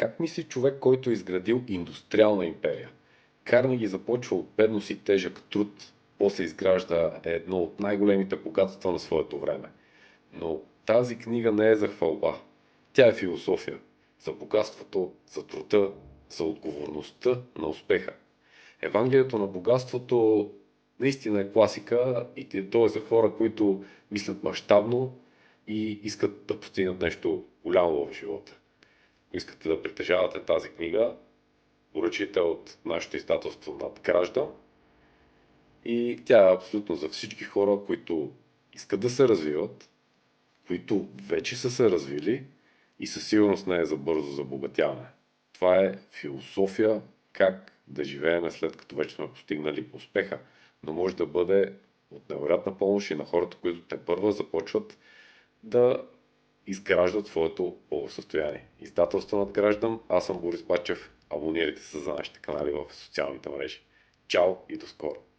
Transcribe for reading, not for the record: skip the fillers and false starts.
Как мисли човек, който е изградил индустриална империя? Карнеги започва от бедност и тежък труд, после изгражда едно от най-големите богатства на своето време. Но тази книга не е за хвалба. Тя е философия. За богатството, за труда, за отговорността на успеха. Евангелието на богатството наистина е класика и то е за хора, които мислят мащабно и искат да постигнат нещо голямо в живота. Ако искате да притежавате тази книга, поръчайте от нашето издателство Надграждам и тя е абсолютно за всички хора, които искат да се развиват, които вече са се развили и със сигурност не е за бързо забогатяване. Това е философия как да живеем след като вече сме постигнали успеха, но може да бъде от невероятна помощ и на хората, които те първа започват да изграждат своето благосъстояние. Издателство Надграждам, аз съм Борис Бачев, абонирайте се за нашите канали в социалните мрежи. Чао и до скоро!